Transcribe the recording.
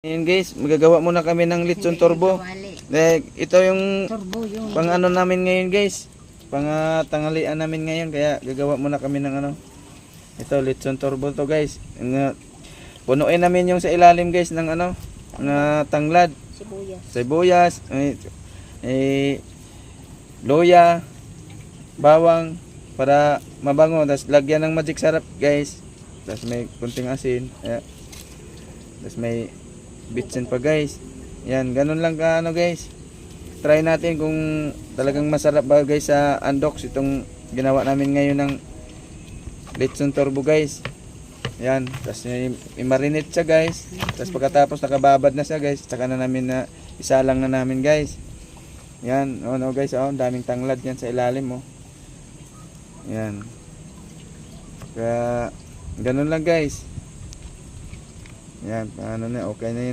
Ayan guys, magagawa muna kami ng lechon turbo. Ito yung Turbo yung pang ano namin ngayon guys. Pang tanghalian namin ngayon, kaya gagawa muna kami ng ano. Ito lechon turbo to guys. Punuin namin yung sa ilalim guys ng ano, na tanglad, sibuyas, loya, bawang para mabango. Tapos lagyan ng magic sarap guys. Tapos may kunting asin. Ayan. Tapos may bitsin pa guys. Yan, ganun lang ka ano guys. Try natin kung talagang masarap ba guys sa Andox itong ginawa namin ngayon ng lechon turbo guys. Yan, tapos i-marinate siya guys. Tapos pagkatapos nakababad na siya guys, saka na namin na isalang na namin guys. Yan, no guys, daming tanglad yan sa ilalim mo. Yan. Kaya ganun lang guys. Yan, ano na, okay na yun.